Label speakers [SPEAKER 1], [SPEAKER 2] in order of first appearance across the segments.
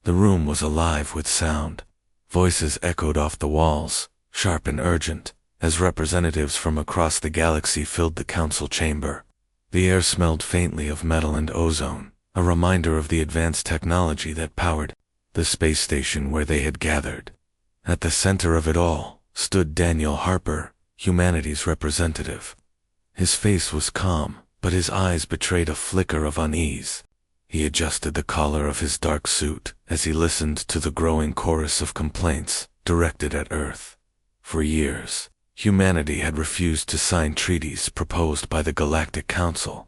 [SPEAKER 1] The room was alive with sound. Voices echoed off the walls, sharp and urgent, as representatives from across the galaxy filled the council chamber. The air smelled faintly of metal and ozone, a reminder of the advanced technology that powered the space station where they had gathered. At the center of it all stood Daniel Harper, humanity's representative. His face was calm, but his eyes betrayed a flicker of unease. He adjusted the collar of his dark suit as he listened to the growing chorus of complaints directed at Earth. For years, humanity had refused to sign treaties proposed by the Galactic Council.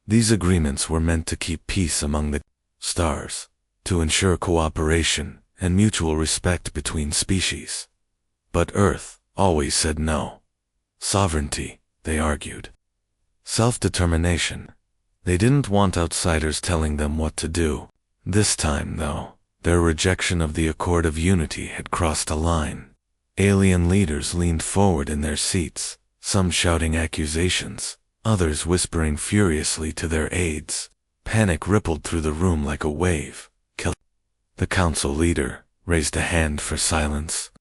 [SPEAKER 1] These agreements were meant to keep peace among the stars, to ensure cooperation and mutual respect between species. But Earth always said no. Sovereignty, they argued. Self-determination. They didn't want outsiders telling them what to do. This time, though, their rejection of the Accord of Unity had crossed a line. Alien leaders leaned forward in their seats, some shouting accusations, others whispering furiously to their aides. Panic rippled through the room like a wave. Kill. The council leader raised a hand for silence.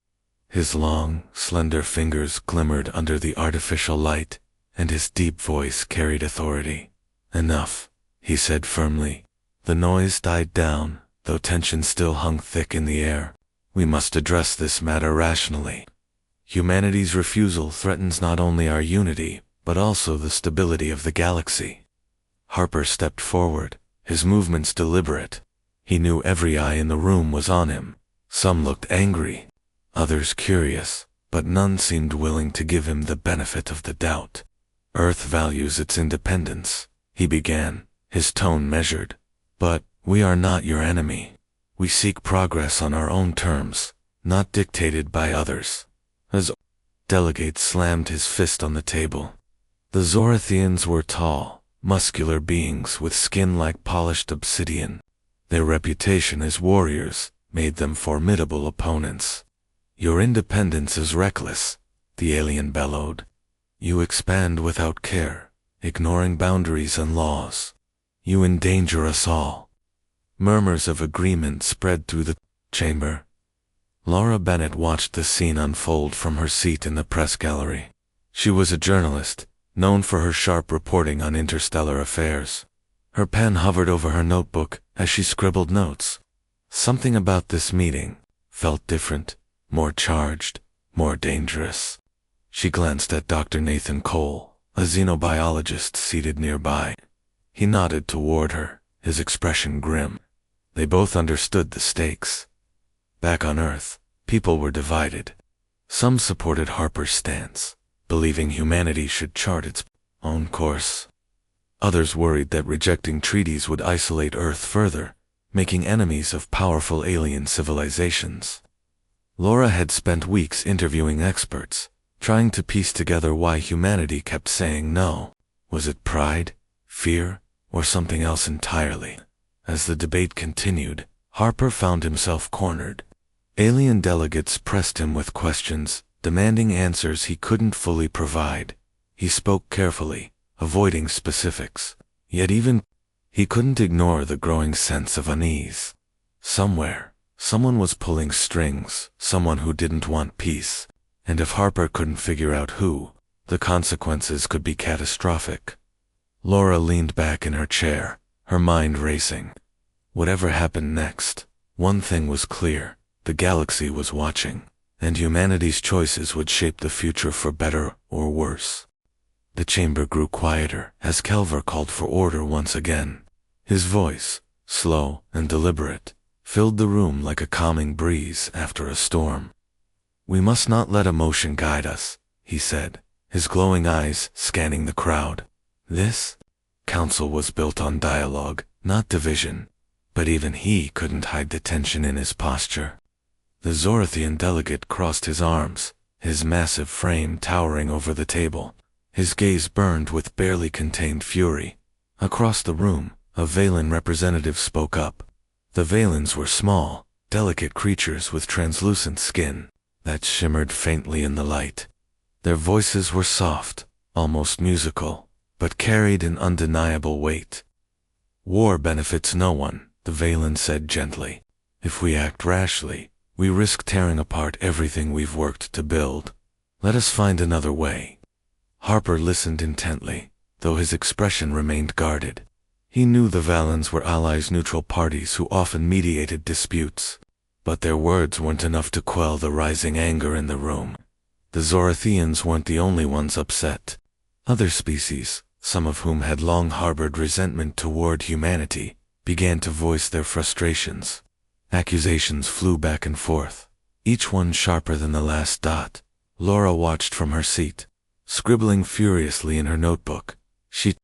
[SPEAKER 1] His long, slender fingers glimmered under the artificial light, and his deep voice carried authority. Enough, he said firmly. The noise died down, though tension still hung thick in the air. We must address this matter rationally. Humanity's refusal threatens not only our unity, but also the stability of the galaxy. Harper stepped forward, his movements deliberate. He knew every eye in the room was on him. Some looked angry, others curious, but none seemed willing to give him the benefit of the doubt. Earth values its independence, he began, his tone measured. But we are not your enemy. We seek progress on our own terms, not dictated by others. As delegate slammed his fist on the table. The Zorathians were tall, muscular beings with skin like polished obsidian. Their reputation as warriors made them formidable opponents. Your independence is reckless, the alien bellowed. You expand without care, ignoring boundaries and laws. You endanger us all. Murmurs of agreement spread through the chamber. Laura Bennett watched the scene unfold from her seat in the press gallery. She was a journalist, known for her sharp reporting on interstellar affairs. Her pen hovered over her notebook as she scribbled notes. Something about this meeting felt different, more charged, more dangerous. She glanced at Dr. Nathan Cole, a xenobiologist seated nearby. He nodded toward her, his expression grim. They both understood the stakes. Back on Earth, people were divided. Some supported Harper's stance, believing humanity should chart its own course. Others worried that rejecting treaties would isolate Earth further, making enemies of powerful alien civilizations. Laura had spent weeks interviewing experts, trying to piece together why humanity kept saying no. Was it pride, fear, or something else entirely? As the debate continued, Harper found himself cornered. Alien delegates pressed him with questions, demanding answers he couldn't fully provide. He spoke carefully, avoiding specifics. Yet even he couldn't ignore the growing sense of unease. Somewhere, someone was pulling strings, someone who didn't want peace. And if Harper couldn't figure out who, the consequences could be catastrophic. Laura leaned back in her chair, her mind racing. Whatever happened next, one thing was clear: the galaxy was watching, and humanity's choices would shape the future for better or worse. The chamber grew quieter as Kelver called for order once again. His voice, slow and deliberate, filled the room like a calming breeze after a storm. We must not let emotion guide us, he said, his glowing eyes scanning the crowd. This council was built on dialogue, not division, but even he couldn't hide the tension in his posture. The Zorathian delegate crossed his arms, his massive frame towering over the table. His gaze burned with barely contained fury. Across the room, a Valen representative spoke up. The Valens were small, delicate creatures with translucent skin that shimmered faintly in the light. Their voices were soft, almost musical, but carried an undeniable weight. War benefits no one, the Valen said gently. If we act rashly, we risk tearing apart everything we've worked to build. Let us find another way." Harper listened intently, though his expression remained guarded. He knew the Valens were allies, neutral parties who often mediated disputes, but their words weren't enough to quell the rising anger in the room. The Zorathians weren't the only ones upset. Other species, some of whom had long harbored resentment toward humanity, began to voice their frustrations. Accusations flew back and forth, each one sharper than the last dot. Laura watched from her seat, scribbling furiously in her notebook. She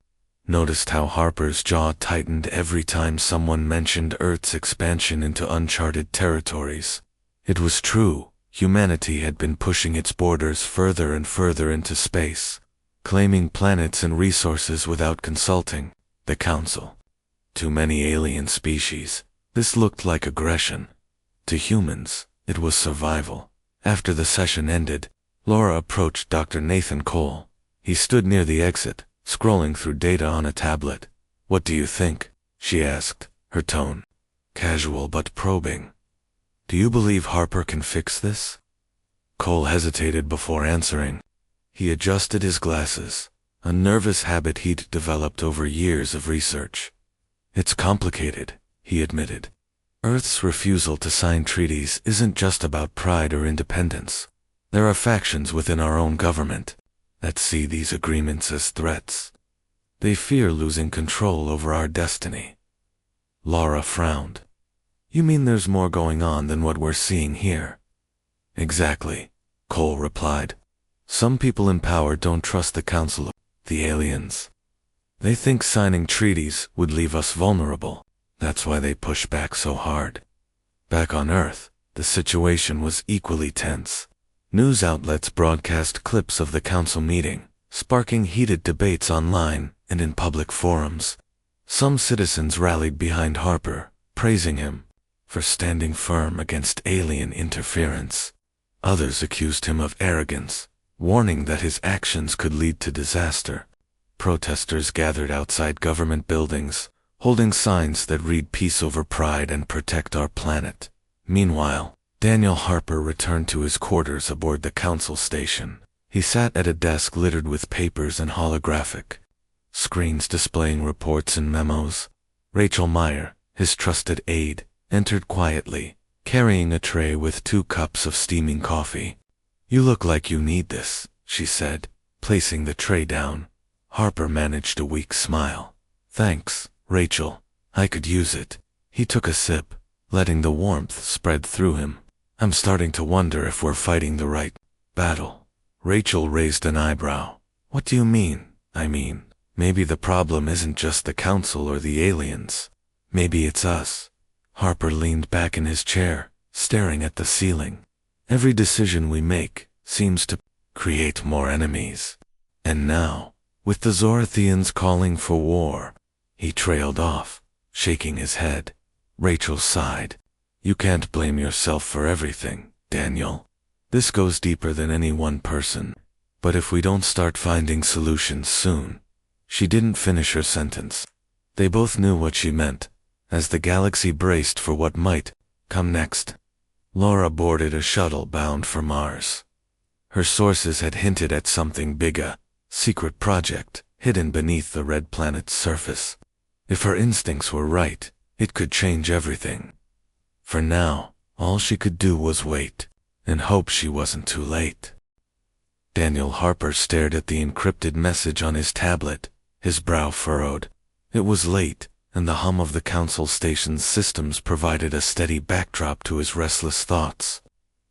[SPEAKER 1] noticed how Harper's jaw tightened every time someone mentioned Earth's expansion into uncharted territories. It was true, humanity had been pushing its borders further and further into space, claiming planets and resources without consulting the Council. To many alien species, this looked like aggression. To humans, it was survival. After the session ended, Laura approached Dr. Nathan Cole. He stood near the exit, scrolling through data on a tablet. "What do you think?" she asked, her tone casual but probing. "Do you believe Harper can fix this?" Cole hesitated before answering. He adjusted his glasses, a nervous habit he'd developed over years of research. "It's complicated," he admitted. "Earth's refusal to sign treaties isn't just about pride or independence. There are factions within our own government that see these agreements as threats. They fear losing control over our destiny." Laura frowned. "You mean there's more going on than what we're seeing here?" "Exactly," Cole replied. "Some people in power don't trust the Council, the aliens. They think signing treaties would leave us vulnerable. That's why they push back so hard." Back on Earth, the situation was equally tense. News outlets broadcast clips of the council meeting, sparking heated debates online and in public forums. Some citizens rallied behind Harper, praising him for standing firm against alien interference. Others accused him of arrogance, warning that his actions could lead to disaster. Protesters gathered outside government buildings, holding signs that read "Peace over Pride" and "Protect our planet." Meanwhile, Daniel Harper returned to his quarters aboard the council station. He sat at a desk littered with papers and holographic screens displaying reports and memos. Rachel Meyer, his trusted aide, entered quietly, carrying a tray with 2 cups of steaming coffee. "You look like you need this," she said, placing the tray down. Harper managed a weak smile. "Thanks, Rachel. I could use it." He took a sip, letting the warmth spread through him. "I'm starting to wonder if we're fighting the right battle." Rachel raised an eyebrow. "What do you mean?" "I mean, maybe the problem isn't just the Council or the aliens. Maybe it's us." Harper leaned back in his chair, staring at the ceiling. "Every decision we make seems to create more enemies. And now, with the Zorathians calling for war." He trailed off, shaking his head. Rachel sighed. "You can't blame yourself for everything, Daniel. This goes deeper than any one person. But if we don't start finding solutions soon." She didn't finish her sentence. They both knew what she meant, as the galaxy braced for what might come next. Laura boarded a shuttle bound for Mars. Her sources had hinted at something big, a secret project hidden beneath the red planet's surface. If her instincts were right, it could change everything. For now, all she could do was wait, and hope she wasn't too late. Daniel Harper stared at the encrypted message on his tablet, his brow furrowed. It was late, and the hum of the council station's systems provided a steady backdrop to his restless thoughts.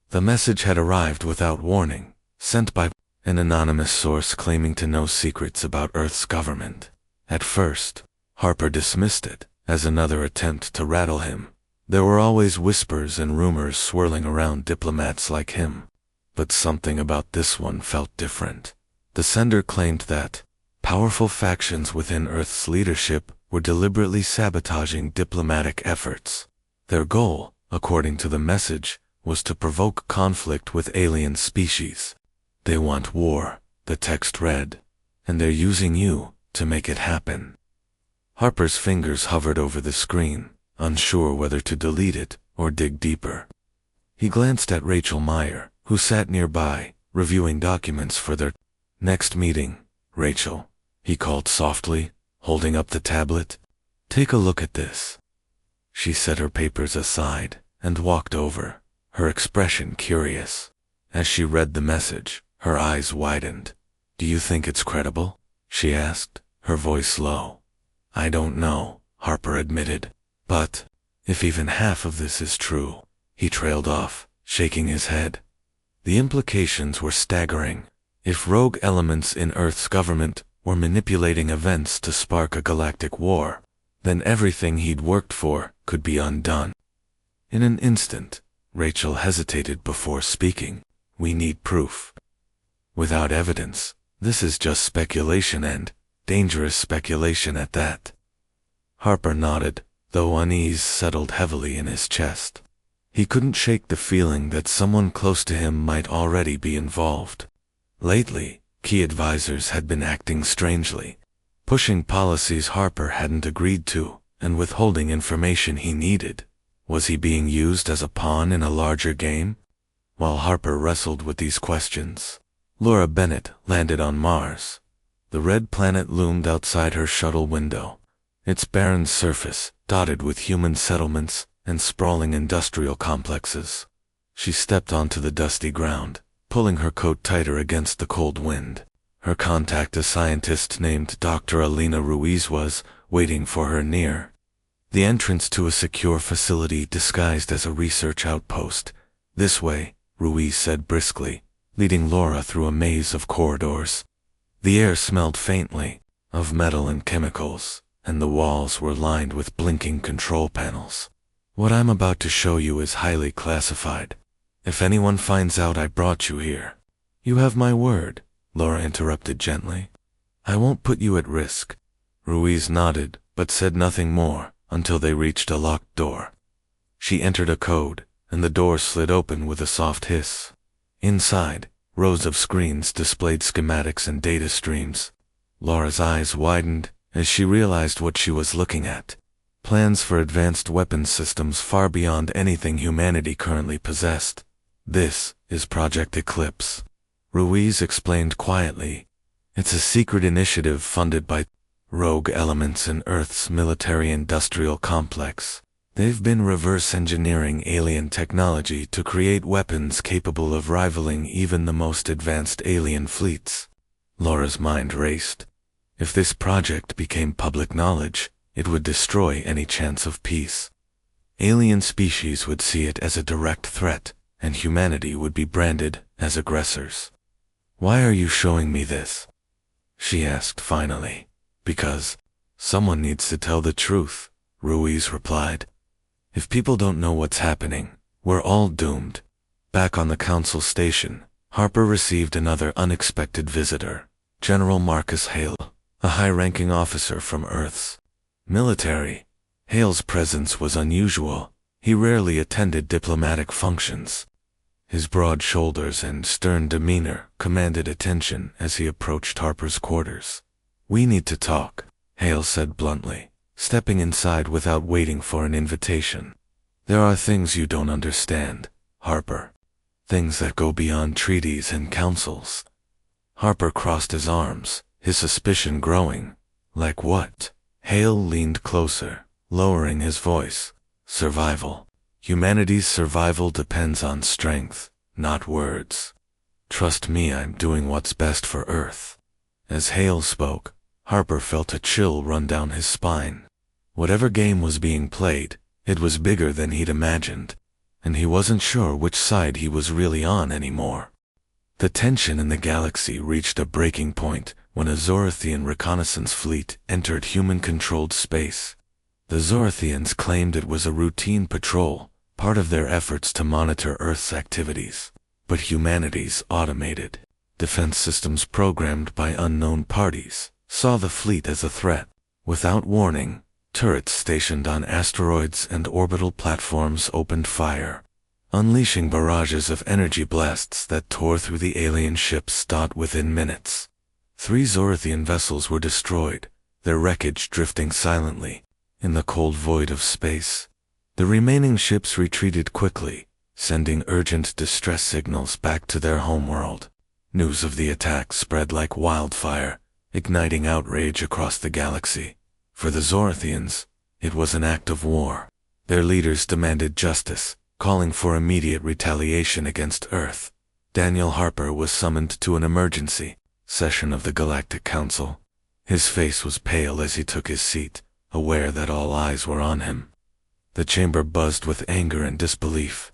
[SPEAKER 1] The message had arrived without warning, sent by an anonymous source claiming to know secrets about Earth's government. At first, Harper dismissed it as another attempt to rattle him. There were always whispers and rumors swirling around diplomats like him. But something about this one felt different. The sender claimed that powerful factions within Earth's leadership were deliberately sabotaging diplomatic efforts. Their goal, according to the message, was to provoke conflict with alien species. "They want war," the text read, "and they're using you to make it happen." Harper's fingers hovered over the screen, unsure whether to delete it or dig deeper? He glanced at Rachel Meyer, who sat nearby, reviewing documents for their next meeting. Rachel, he called softly, holding up the tablet. Take a look at this. She set her papers aside and walked over, her expression curious. As she read the message, her eyes widened. Do you think it's credible? She asked, her voice low. I don't know, Harper admitted. But, if even half of this is true, he trailed off, shaking his head. The implications were staggering. If rogue elements in Earth's government were manipulating events to spark a galactic war, then everything he'd worked for could be undone. In an instant, Rachel hesitated before speaking. We need proof. Without evidence, this is just speculation, and dangerous speculation at that. Harper nodded, though unease settled heavily in his chest. He couldn't shake the feeling that someone close to him might already be involved. Lately, key advisors had been acting strangely, pushing policies Harper hadn't agreed to, and withholding information he needed. Was he being used as a pawn in a larger game? While Harper wrestled with these questions, Laura Bennett landed on Mars. The red planet loomed outside her shuttle window, its barren surface dotted with human settlements and sprawling industrial complexes. She stepped onto the dusty ground, pulling her coat tighter against the cold wind. Her contact, a scientist named Dr. Alina Ruiz, was waiting for her near the entrance to a secure facility disguised as a research outpost. This way, Ruiz said briskly, leading Laura through a maze of corridors. The air smelled faintly of metal and chemicals, and the walls were lined with blinking control panels. What I'm about to show you is highly classified. If anyone finds out I brought you here, you have my word, Laura interrupted gently. I won't put you at risk. Ruiz nodded, but said nothing more until they reached a locked door. She entered a code, and the door slid open with a soft hiss. Inside, rows of screens displayed schematics and data streams. Laura's eyes widened as she realized what she was looking at. Plans for advanced weapons systems far beyond anything humanity currently possessed. This is Project Eclipse, Ruiz explained quietly. It's a secret initiative funded by rogue elements in Earth's military-industrial complex. They've been reverse engineering alien technology to create weapons capable of rivaling even the most advanced alien fleets. Laura's mind raced. If this project became public knowledge, it would destroy any chance of peace. Alien species would see it as a direct threat, and humanity would be branded as aggressors. Why are you showing me this? She asked finally. Because someone needs to tell the truth, Ruiz replied. If people don't know what's happening, we're all doomed. Back on the council station, Harper received another unexpected visitor, General Marcus Hale, a high-ranking officer from Earth's military. Hale's presence was unusual. He rarely attended diplomatic functions. His broad shoulders and stern demeanor commanded attention as he approached Harper's quarters. We need to talk, Hale said bluntly, stepping inside without waiting for an invitation. There are things you don't understand, Harper. Things that go beyond treaties and councils. Harper crossed his arms, his suspicion growing. Like what? Hale leaned closer, lowering his voice. Survival. Humanity's survival depends on strength, not words. Trust me, I'm doing what's best for Earth. As Hale spoke, Harper felt a chill run down his spine. Whatever game was being played, it was bigger than he'd imagined, and he wasn't sure which side he was really on anymore. The tension in the galaxy reached a breaking point when a Zorathian reconnaissance fleet entered human-controlled space. The Zorathians claimed it was a routine patrol, part of their efforts to monitor Earth's activities. But humanity's automated defense systems programmed by unknown parties saw the fleet as a threat. Without warning, turrets stationed on asteroids and orbital platforms opened fire, unleashing barrages of energy blasts that tore through the alien ships within minutes. 3 Zorathian vessels were destroyed, their wreckage drifting silently in the cold void of space. The remaining ships retreated quickly, sending urgent distress signals back to their homeworld. News of the attack spread like wildfire, igniting outrage across the galaxy. For the Zorathians, it was an act of war. Their leaders demanded justice, calling for immediate retaliation against Earth. Daniel Harper was summoned to an emergency session of the Galactic Council. His face was pale as he took his seat, aware that all eyes were on him. The chamber buzzed with anger and disbelief.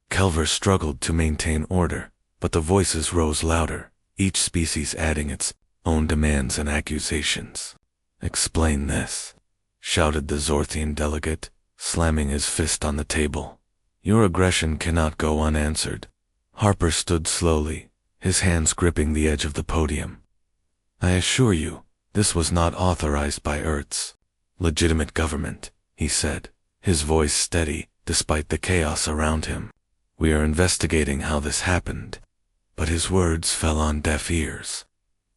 [SPEAKER 1] Kelver struggled to maintain order, but the voices rose louder, each species adding its own demands and accusations. "Explain this," shouted the Zorthian delegate, slamming his fist on the table. "Your aggression cannot go unanswered." Harper stood slowly, his hands gripping the edge of the podium. "I assure you, this was not authorized by Earth's legitimate government," he said, his voice steady despite the chaos around him. "We are investigating how this happened." But his words fell on deaf ears.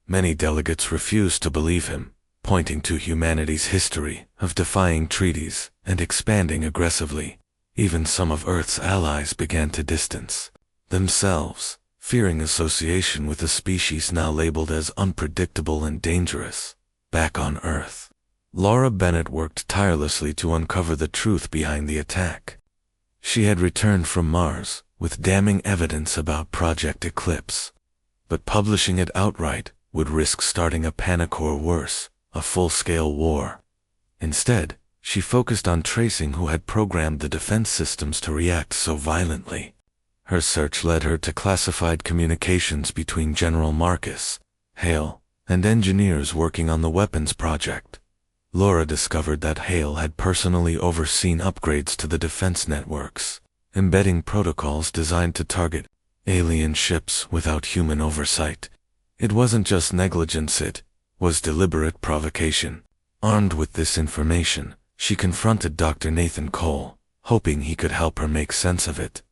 [SPEAKER 1] Many delegates refused to believe him, pointing to humanity's history of defying treaties and expanding aggressively. Even some of Earth's allies began to distance themselves, fearing association with a species now labeled as unpredictable and dangerous. Back on Earth, Laura Bennett worked tirelessly to uncover the truth behind the attack. She had returned from Mars with damning evidence about Project Eclipse, but publishing it outright would risk starting a panic or worse, a full-scale war. Instead, she focused on tracing who had programmed the defense systems to react so violently. Her search led her to classified communications between General Marcus, Hale, and engineers working on the weapons project. Laura discovered that Hale had personally overseen upgrades to the defense networks, embedding protocols designed to target alien ships without human oversight. It wasn't just negligence, it was deliberate provocation. Armed with this information, she confronted Dr. Nathan Cole, hoping he could help her make sense of it.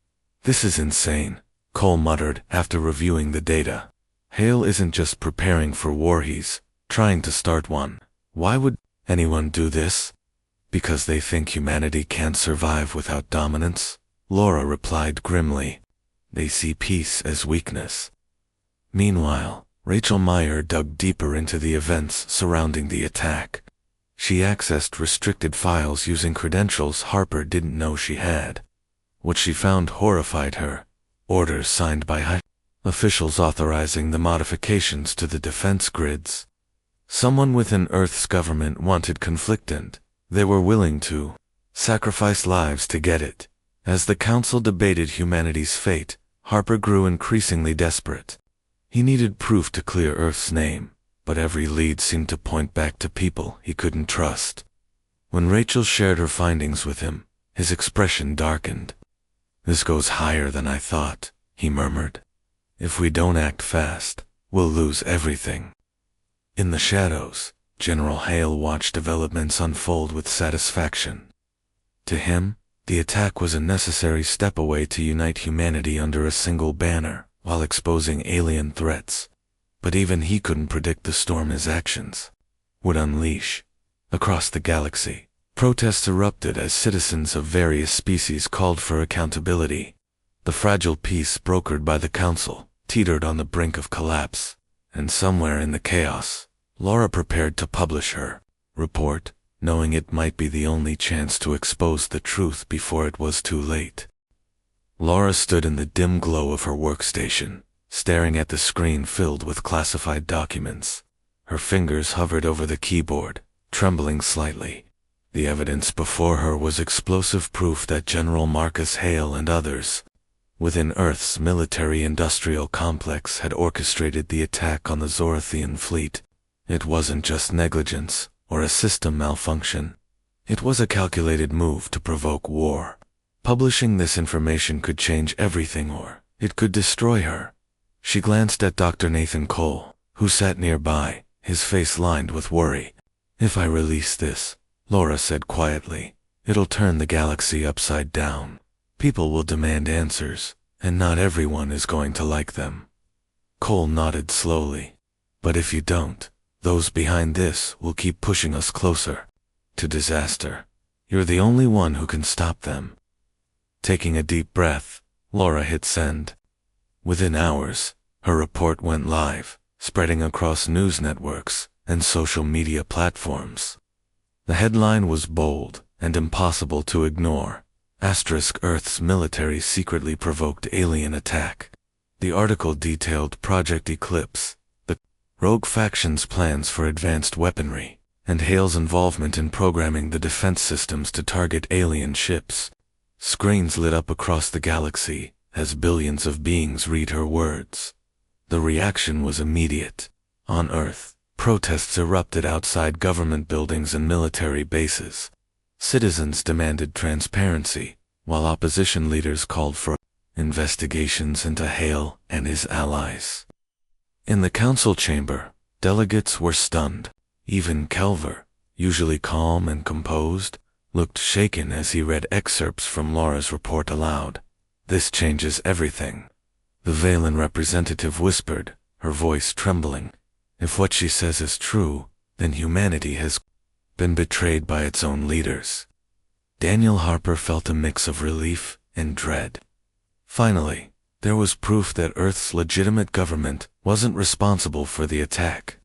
[SPEAKER 1] "This is insane," Cole muttered after reviewing the data. "Hale isn't just preparing for war, he's trying to start one. Why would anyone do this? Because they think humanity can't survive without dominance?" Laura replied grimly. "They see peace as weakness." Meanwhile, Rachel Meyer dug deeper into the events surrounding the attack. She accessed restricted files using credentials Harper didn't know she had. What she found horrified her. Orders signed by high officials authorizing the modifications to the defense grids. Someone within Earth's government wanted conflict and they were willing to sacrifice lives to get it. As the council debated humanity's fate, Harper grew increasingly desperate. He needed proof to clear Earth's name, but every lead seemed to point back to people he couldn't trust. When Rachel shared her findings with him, his expression darkened. "This goes higher than I thought," he murmured. "If we don't act fast, we'll lose everything." In the shadows, General Hale watched developments unfold with satisfaction. To him, the attack was a necessary step away to unite humanity under a single banner, while exposing alien threats. But even he couldn't predict the storm his actions would unleash. Across the galaxy, protests erupted as citizens of various species called for accountability. The fragile peace brokered by the council teetered on the brink of collapse, and somewhere in the chaos, Laura prepared to publish her report, knowing it might be the only chance to expose the truth before it was too late. Laura stood in the dim glow of her workstation, staring at the screen filled with classified documents. Her fingers hovered over the keyboard, trembling slightly. The evidence before her was explosive proof that General Marcus Hale and others within Earth's military-industrial complex had orchestrated the attack on the Zorathian fleet. It wasn't just negligence or a system malfunction. It was a calculated move to provoke war. Publishing this information could change everything, or it could destroy her. She glanced at Dr. Nathan Cole, who sat nearby, his face lined with worry. "If I release this," Laura said quietly, "it'll turn the galaxy upside down. People will demand answers, and not everyone is going to like them." Cole nodded slowly. "But if you don't, those behind this will keep pushing us closer to disaster." You're the only one who can stop them. Taking a deep breath, Laura hit send. Within hours, her report went live, spreading across news networks and social media platforms. The headline was bold and impossible to ignore. Earth's military secretly provoked alien attack. The article detailed Project Eclipse, the rogue faction's plans for advanced weaponry, and Hale's involvement in programming the defense systems to target alien ships. Screens lit up across the galaxy as billions of beings read her words. The reaction was immediate. On Earth, protests erupted outside government buildings and military bases. Citizens demanded transparency, while opposition leaders called for investigations into Hale and his allies. In the council chamber, delegates were stunned. Even Kelver, usually calm and composed, looked shaken as he read excerpts from Laura's report aloud. "This changes everything," the Valen representative whispered, her voice trembling. "If what she says is true, then humanity has been betrayed by its own leaders." Daniel Harper felt a mix of relief and dread. Finally, there was proof that Earth's legitimate government wasn't responsible for the attack.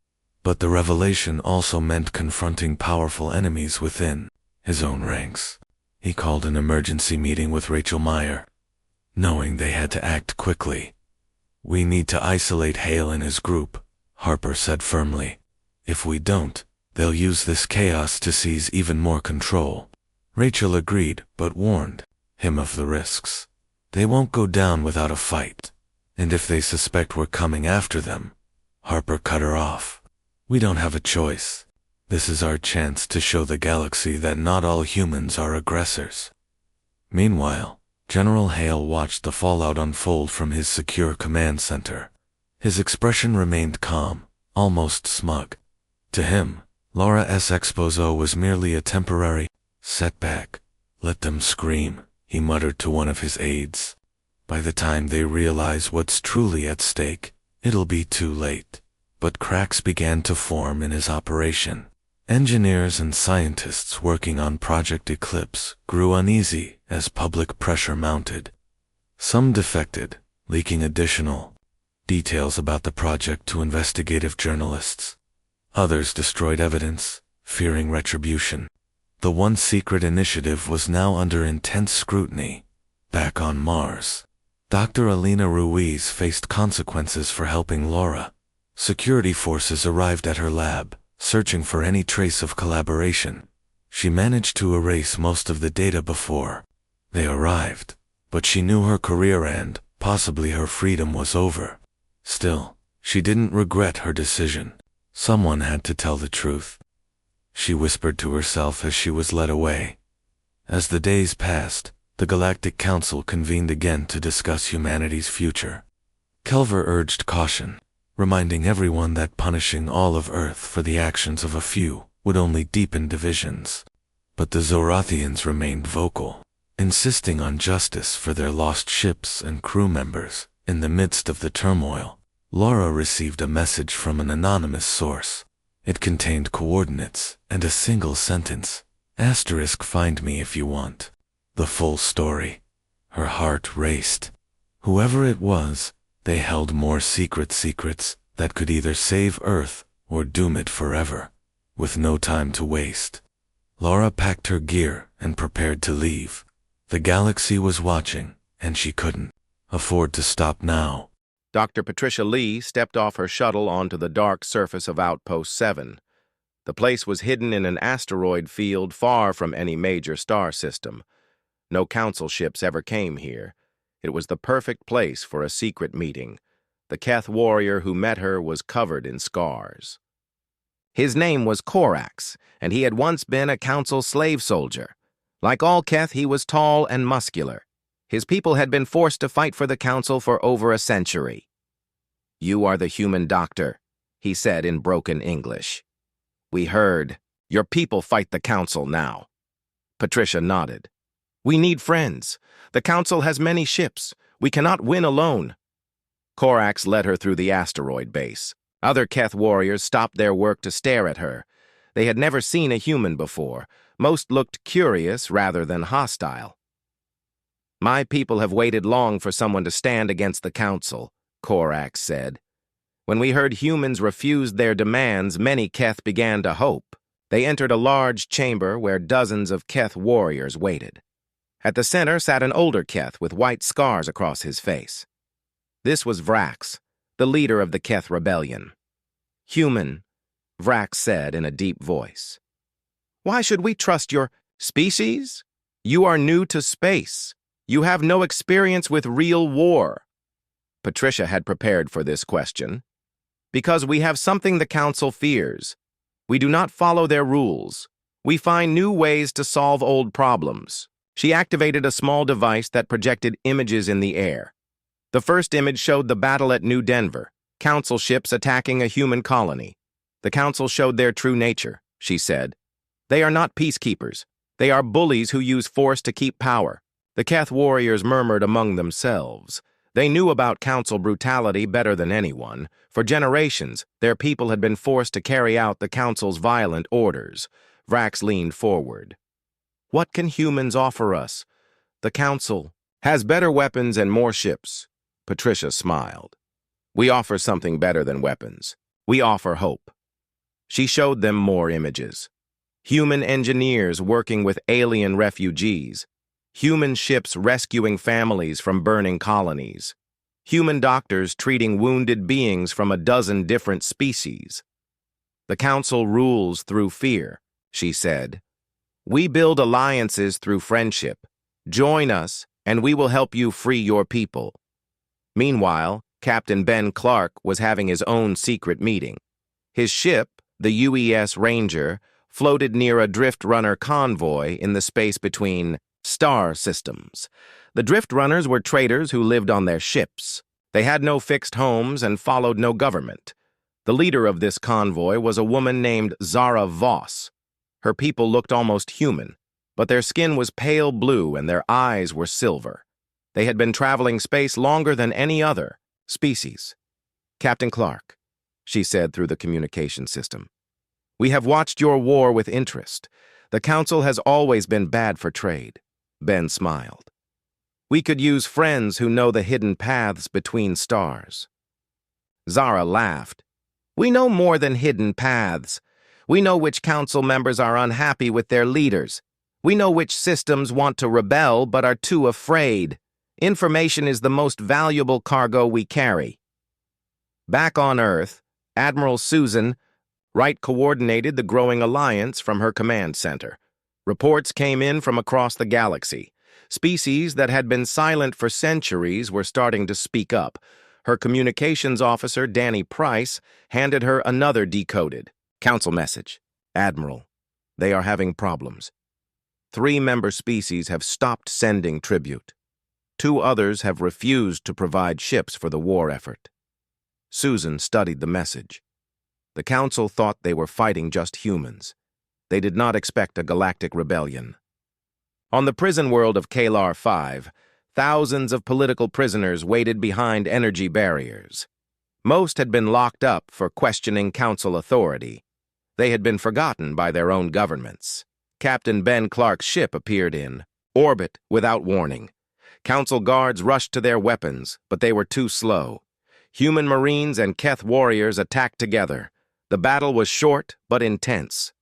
[SPEAKER 1] But the revelation also meant confronting powerful enemies within his own ranks. He called an emergency meeting with Rachel Meyer, knowing they had to act quickly. "We need to isolate Hale and his group," Harper said firmly. "If we don't, they'll use this chaos to seize even more control." Rachel agreed, but warned him of the risks. "They won't go down without a fight. And if they suspect we're coming after them," Harper cut her off. "We don't have a choice. This is our chance to show the galaxy that not all humans are aggressors." Meanwhile, General Hale watched the fallout unfold from his secure command center. His expression remained calm, almost smug. To him, Laura's expose was merely a temporary setback. "Let them scream," he muttered to one of his aides. "By the time they realize what's truly at stake, it'll be too late." But cracks began to form in his operation. Engineers and scientists working on Project Eclipse grew uneasy as public pressure mounted. Some defected, leaking additional details about the project to investigative journalists. Others destroyed evidence, fearing retribution. The one secret initiative was now under intense scrutiny. Back on Mars, Dr. Alina Ruiz faced consequences for helping Laura. Security forces arrived at her lab, searching for any trace of collaboration. She managed to erase most of the data before they arrived, but she knew her career and, possibly her freedom, was over. Still, she didn't regret her decision. Someone had to tell the truth, she whispered to herself as she was led away. As the days passed, the Galactic Council convened again to discuss humanity's future. Kelver urged caution, reminding everyone that punishing all of Earth for the actions of a few would only deepen divisions. But the Zorathians remained vocal, insisting on justice for their lost ships and crew members. In the midst of the turmoil, Laura received a message from an anonymous source. It contained coordinates and a single sentence: "Find me if you want the full story." Her heart raced. Whoever it was, they held more secrets that could either save Earth or doom it forever. With no time to waste, Laura packed her gear and prepared to leave. The galaxy was watching, and she couldn't afford to stop now.
[SPEAKER 2] Dr. Patricia Lee stepped off her shuttle onto the dark surface of Outpost 7. The place was hidden in an asteroid field far from any major star system. No council ships ever came here. It was the perfect place for a secret meeting. The Keth warrior who met her was covered in scars. His name was Corax, and he had once been a council slave soldier. Like all Keth, he was tall and muscular. His people had been forced to fight for the council for over a century. "You are the human doctor," he said in broken English. "We heard. Your people fight the council now." Patricia nodded. "We need friends. The council has many ships. We cannot win alone." Corax led her through the asteroid base. Other Keth warriors stopped their work to stare at her. They had never seen a human before. Most looked curious rather than hostile. "My people have waited long for someone to stand against the council," Korax said. "When we heard humans refused their demands, many Keth began to hope." They entered a large chamber where dozens of Keth warriors waited. At the center sat an older Keth with white scars across his face. This was Vrax, the leader of the Keth rebellion. "Human," Vrax said in a deep voice. "Why should we trust your species? You are new to space. You have no experience with real war." Patricia had prepared for this question. "Because we have something the council fears. We do not follow their rules. We find new ways to solve old problems." She activated a small device that projected images in the air. The first image showed the battle at New Denver, council ships attacking a human colony. "The council showed their true nature," she said. "They are not peacekeepers. They are bullies who use force to keep power." The Keth warriors murmured among themselves. They knew about council brutality better than anyone. For generations, their people had been forced to carry out the council's violent orders. Vrax leaned forward. "What can humans offer us?" "The council has better weapons and more ships." Patricia smiled. "We offer something better than weapons. We offer hope." She showed them more images. Human engineers working with alien refugees. Human ships rescuing families from burning colonies. Human doctors treating wounded beings from a dozen different species. "The council rules through fear," she said. "We build alliances through friendship. Join us, and we will help you free your people." Meanwhile, Captain Ben Clark was having his own secret meeting. His ship, the UES Ranger, floated near a Drift Runner convoy in the space between star systems. The Drift Runners were traders who lived on their ships. They had no fixed homes and followed no government. The leader of this convoy was a woman named Zara Voss. Her people looked almost human, but their skin was pale blue and their eyes were silver. They had been traveling space longer than any other species. "Captain Clark," she said through the communication system, "we have watched your war with interest. The council has always been bad for trade." Ben smiled. "We could use friends who know the hidden paths between stars." Zara laughed. "We know more than hidden paths. We know which council members are unhappy with their leaders. We know which systems want to rebel but are too afraid. Information is the most valuable cargo we carry." Back on Earth, Admiral Susan Wright coordinated the growing alliance from her command center. Reports came in from across the galaxy. Species that had been silent for centuries were starting to speak up. Her communications officer, Danny Price, handed her another decoded council message. "Admiral, they are having problems. 3 member species have stopped sending tribute. 2 others have refused to provide ships for the war effort." Susan studied the message. The council thought they were fighting just humans. They did not expect a galactic rebellion. On the prison world of Kalar 5, thousands of political prisoners waited behind energy barriers. Most had been locked up for questioning council authority. They had been forgotten by their own governments. Captain Ben Clark's ship appeared in orbit without warning. Council guards rushed to their weapons, but they were too slow. Human Marines and Keth warriors attacked together. The battle was short but intense.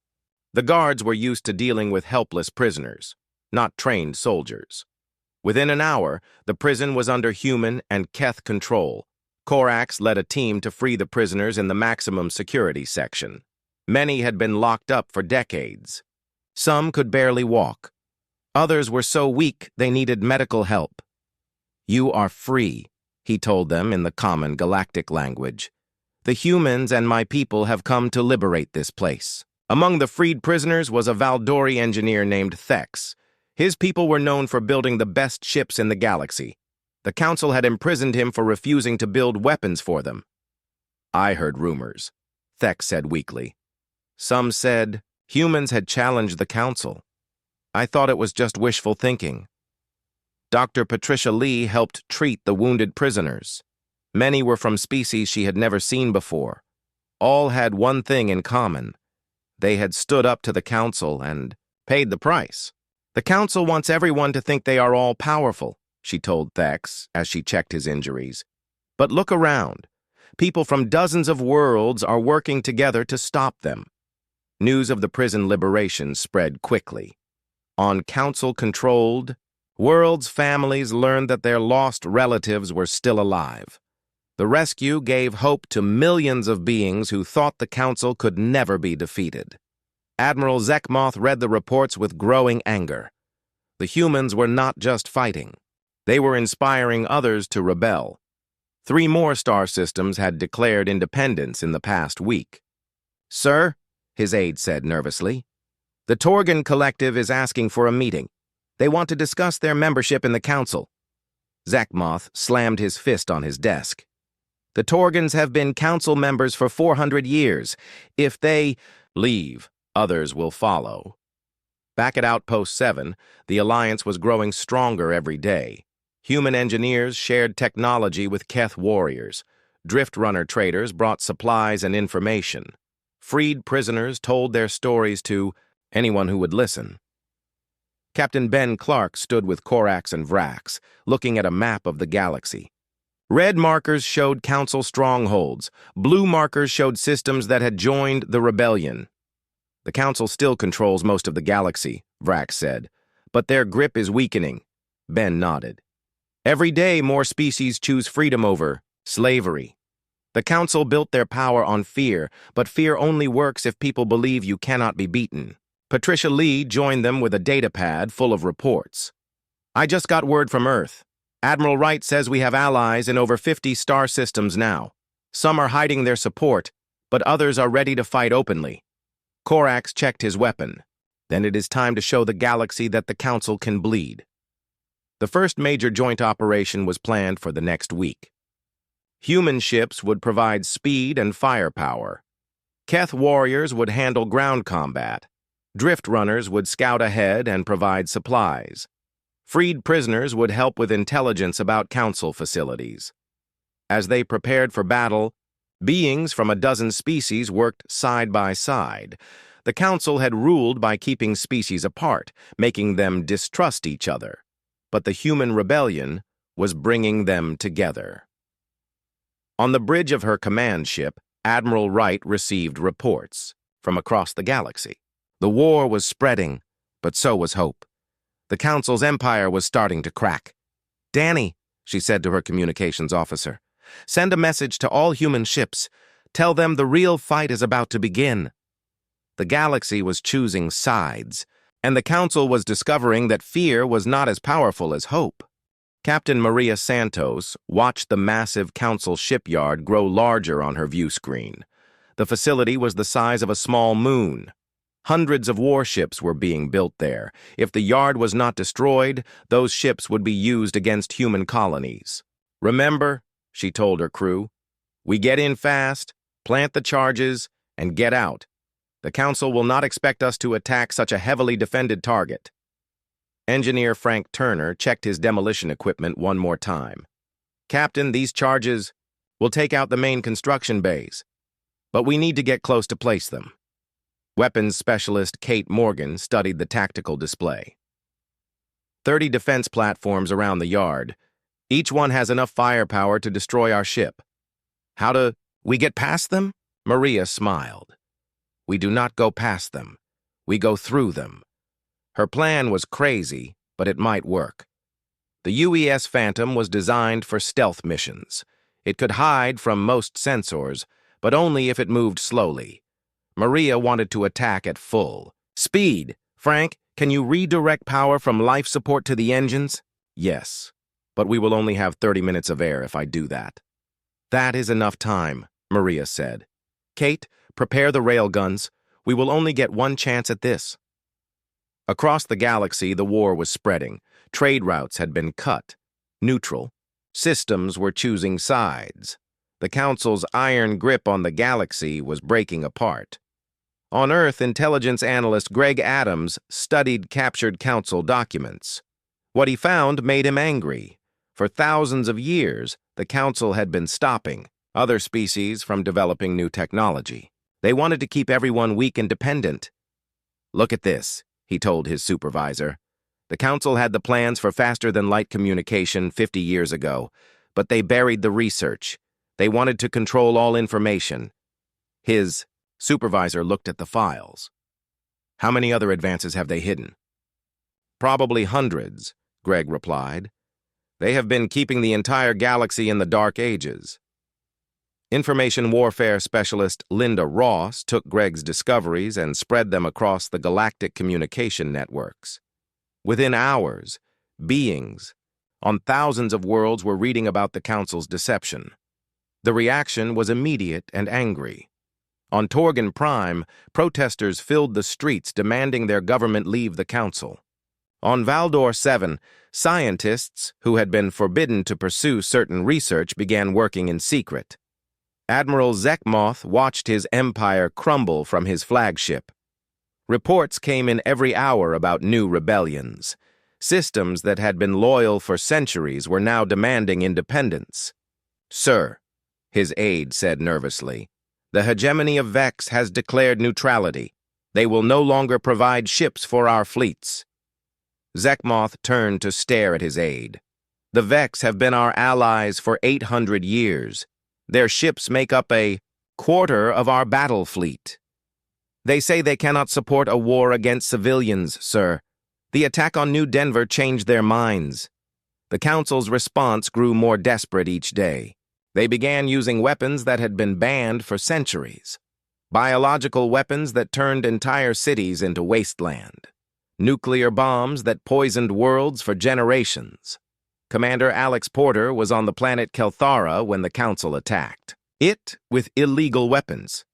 [SPEAKER 2] The guards were used to dealing with helpless prisoners, not trained soldiers. Within an hour, the prison was under human and Keth control. Korax led a team to free the prisoners in the maximum security section. Many had been locked up for decades. Some could barely walk. Others were so weak they needed medical help. "You are free," he told them in the common galactic language. "The humans and my people have come to liberate this place." Among the freed prisoners was a Valdori engineer named Thex. His people were known for building the best ships in the galaxy. The council had imprisoned him for refusing to build weapons for them. "I heard rumors," Thex said weakly. "Some said humans had challenged the council. I thought it was just wishful thinking." Dr. Patricia Lee helped treat the wounded prisoners. Many were from species she had never seen before. All had one thing in common. They had stood up to the council and paid the price. The council wants everyone to think they are all powerful, she told Thex as she checked his injuries. But look around. People from dozens of worlds are working together to stop them. News of the prison liberation spread quickly. On council-controlled worlds, families learned that their lost relatives were still alive. The rescue gave hope to millions of beings who thought the council could never be defeated. Admiral Zekmoth read the reports with growing anger. The humans were not just fighting. They were inspiring others to rebel. 3 more star systems had declared independence in the past week. "Sir," his aide said nervously, "the Torgan Collective is asking for a meeting. They want to discuss their membership in the council." Zekmoth slammed his fist on his desk. "The Torgans have been council members for 400 years. If they leave, others will follow." Back at Outpost 7, the Alliance was growing stronger every day. Human engineers shared technology with Keth warriors. Drift runner traders brought supplies and information. Freed prisoners told their stories to anyone who would listen. Captain Ben Clark stood with Corax and Vrax, looking at a map of the galaxy. Red markers showed council strongholds. Blue markers showed systems that had joined the rebellion. "The council still controls most of the galaxy," Vrax said, "but their grip is weakening." Ben nodded. "Every day more species choose freedom over slavery. The council built their power on fear, but fear only works if people believe you cannot be beaten." Patricia Lee joined them with a datapad full of reports. "I just got word from Earth. Admiral Wright says we have allies in over 50 star systems now. Some are hiding their support, but others are ready to fight openly." Corax checked his weapon. "Then it is time to show the galaxy that the council can bleed." The first major joint operation was planned for the next week. Human ships would provide speed and firepower. Keth warriors would handle ground combat. Drift runners would scout ahead and provide supplies. Freed prisoners would help with intelligence about council facilities. As they prepared for battle, beings from a dozen species worked side by side. The council had ruled by keeping species apart, making them distrust each other. But the human rebellion was bringing them together. On the bridge of her command ship, Admiral Wright received reports from across the galaxy. The war was spreading, but so was hope. The council's empire was starting to crack. "Danny," she said to her communications officer, "send a message to all human ships. Tell them the real fight is about to begin." The galaxy was choosing sides, and the council was discovering that fear was not as powerful as hope. Captain Maria Santos watched the massive council shipyard grow larger on her view screen. The facility was the size of a small moon. Hundreds of warships were being built there. If the yard was not destroyed, those ships would be used against human colonies. "Remember," she told her crew, "we get in fast, plant the charges, and get out. The council will not expect us to attack such a heavily defended target." Engineer Frank Turner checked his demolition equipment one more time. "Captain, these charges will take out the main construction bays, but we need to get close to place them." Weapons specialist Kate Morgan studied the tactical display. 30 defense platforms around the yard. Each one has enough firepower to destroy our ship. "How do we get past them?" Maria smiled. "We do not go past them. We go through them." Her plan was crazy, but it might work. The UES Phantom was designed for stealth missions. It could hide from most sensors, but only if it moved slowly. Maria wanted to attack at full speed. "Frank, can you redirect power from life support to the engines?" "Yes, but we will only have 30 minutes of air if I do that." "That is enough time," Maria said. "Kate, prepare the railguns. We will only get one chance at this." Across the galaxy, the war was spreading. Trade routes had been cut. Neutral. Systems were choosing sides. The Council's iron grip on the galaxy was breaking apart. On Earth, intelligence analyst Greg Adams studied captured Council documents. What he found made him angry. For thousands of years, the Council had been stopping other species from developing new technology. They wanted to keep everyone weak and dependent. "Look at this," he told his supervisor. The council had the plans for faster-than-light communication 50 years ago, but they buried the research. They wanted to control all information. His supervisor looked at the files. How many other advances have they hidden? Probably hundreds, Greg replied. They have been keeping the entire galaxy in the Dark Ages. Information warfare specialist Linda Ross took Greg's discoveries and spread them across the galactic communication networks. Within hours, beings on thousands of worlds were reading about the Council's deception. The reaction was immediate and angry. On Torgan Prime, protesters filled the streets demanding their government leave the Council. On Valdor 7, scientists who had been forbidden to pursue certain research began working in secret. Admiral Zekmoth watched his empire crumble from his flagship. Reports came in every hour about new rebellions. Systems that had been loyal for centuries were now demanding independence. "Sir," his aide said nervously, "the hegemony of Vex has declared neutrality. They will no longer provide ships for our fleets." Zekmoth turned to stare at his aide. "The Vex have been our allies for 800 years. Their ships make up a quarter of our battle fleet. They say they cannot support a war against civilians, sir. The attack on New Denver changed their minds." The Council's response grew more desperate each day. They began using weapons that had been banned for centuries. Biological weapons that turned entire cities into wasteland. Nuclear bombs that poisoned worlds for generations. Commander Alex Porter was on the planet Kelthara when the Council attacked. It with illegal weapons.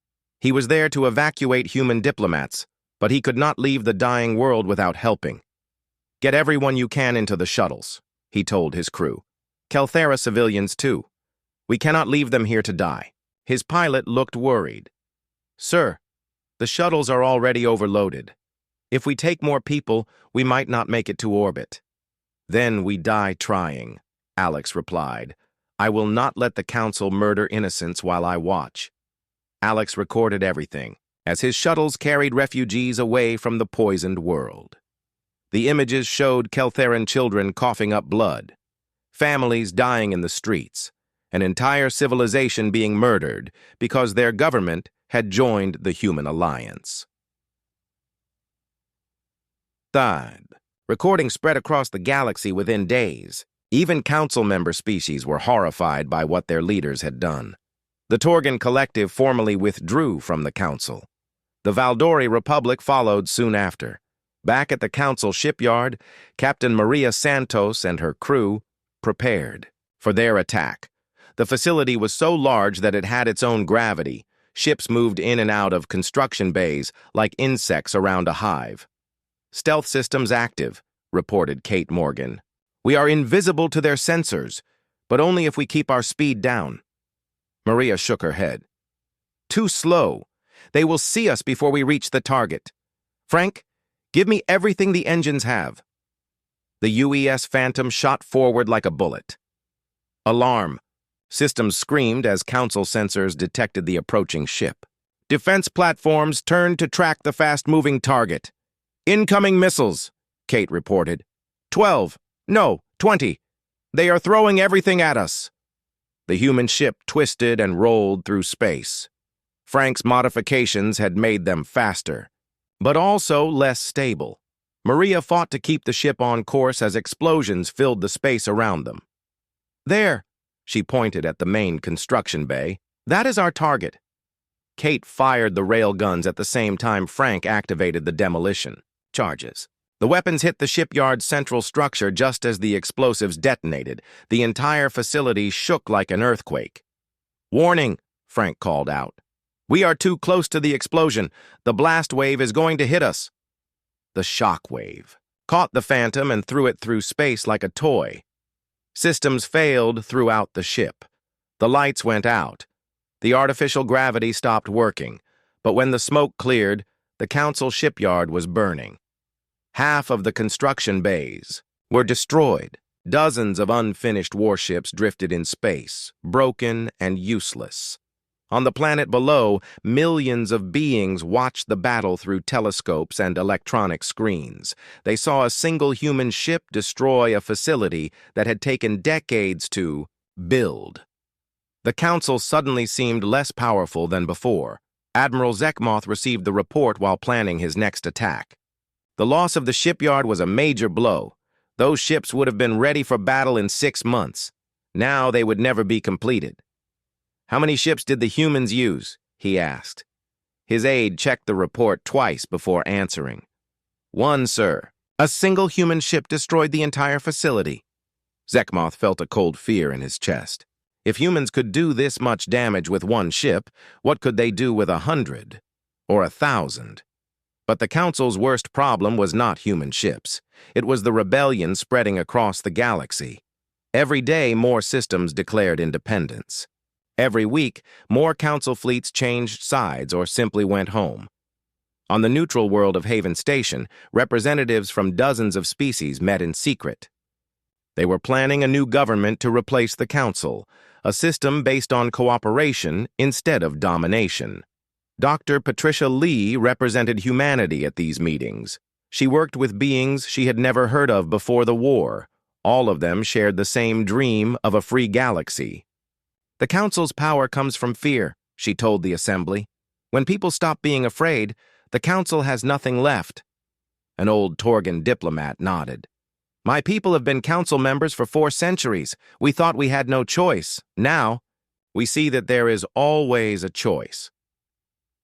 [SPEAKER 2] He was there to evacuate human diplomats, but he could not leave the dying world without helping. "Get everyone you can into the shuttles," he told his crew. "Kelthara civilians, too. We cannot leave them here to die." His pilot looked worried. "Sir, the shuttles are already overloaded. If we take more people, we might not make it to orbit." "Then we die trying," Alex replied. "I will not let the Council murder innocents while I watch." Alex recorded everything, as his shuttles carried refugees away from the poisoned world. The images showed Keltheran children coughing up blood, families dying in the streets, an entire civilization being murdered because their government had joined the Human Alliance. Recording spread across the galaxy within days. Even Council member species were horrified by what their leaders had done. The Torgan Collective formally withdrew from the Council. The Valdori Republic followed soon after. Back at the Council shipyard, Captain Maria Santos and her crew prepared for their attack. The facility was so large that it had its own gravity. Ships moved in and out of construction bays like insects around a hive. "Stealth systems active," reported Kate Morgan. "We are invisible to their sensors, but only if we keep our speed down." Maria shook her head. "Too slow. They will see us before we reach the target. Frank, give me everything the engines have." The UES Phantom shot forward like a bullet. "Alarm!" Systems screamed as Council sensors detected the approaching ship. "Defense platforms turned to track the fast-moving target. Incoming missiles," Kate reported. 12. No, 20. They are throwing everything at us." The human ship twisted and rolled through space. Frank's modifications had made them faster, but also less stable. Maria fought to keep the ship on course as explosions filled the space around them. "There," she pointed at the main construction bay. "That is our target." Kate fired the rail guns at the same time Frank activated the demolition charges. The weapons hit the shipyard's central structure just as the explosives detonated. The entire facility shook like an earthquake. "Warning," Frank called out. "We are too close to the explosion. The blast wave is going to hit us." The shock wave caught the Phantom and threw it through space like a toy. Systems failed throughout the ship. The lights went out. The artificial gravity stopped working, but when the smoke cleared, the Council shipyard was burning. Half of the construction bays were destroyed. Dozens of unfinished warships drifted in space, broken and useless. On the planet below, millions of beings watched the battle through telescopes and electronic screens. They saw a single human ship destroy a facility that had taken decades to build. The Council suddenly seemed less powerful than before. Admiral Zekmoth received the report while planning his next attack. The loss of the shipyard was a major blow. Those ships would have been ready for battle in 6 months. Now they would never be completed. "How many ships did the humans use?" he asked. His aide checked the report twice before answering. "One, sir. A single human ship destroyed the entire facility." Zekmoth felt a cold fear in his chest. If humans could do this much damage with one ship, what could they do with 100 or 1,000? But the Council's worst problem was not human ships. It was the rebellion spreading across the galaxy. Every day, more systems declared independence. Every week, more Council fleets changed sides or simply went home. On the neutral world of Haven Station, representatives from dozens of species met in secret. They were planning a new government to replace the Council, a system based on cooperation instead of domination. Dr. Patricia Lee represented humanity at these meetings. She worked with beings she had never heard of before the war. All of them shared the same dream of a free galaxy. "The Council's power comes from fear," she told the assembly. "When people stop being afraid, the Council has nothing left." An old Torgan diplomat nodded. "My people have been Council members for 4 centuries. We thought we had no choice. Now, we see that there is always a choice."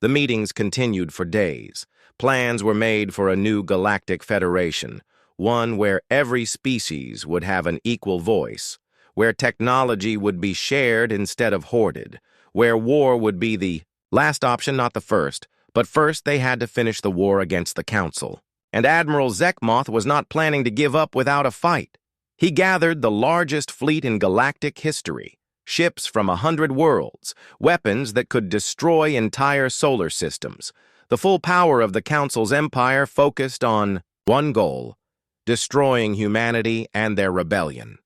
[SPEAKER 2] The meetings continued for days. Plans were made for a new galactic federation, one where every species would have an equal voice, where technology would be shared instead of hoarded, where war would be the last option, not the first, but first they had to finish the war against the Council. And Admiral Zekmoth was not planning to give up without a fight. He gathered the largest fleet in galactic history, ships from 100 worlds, weapons that could destroy entire solar systems. The full power of the Council's empire focused on one goal: destroying humanity and their rebellion.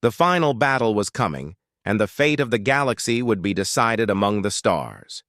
[SPEAKER 2] The final battle was coming, and the fate of the galaxy would be decided among the stars.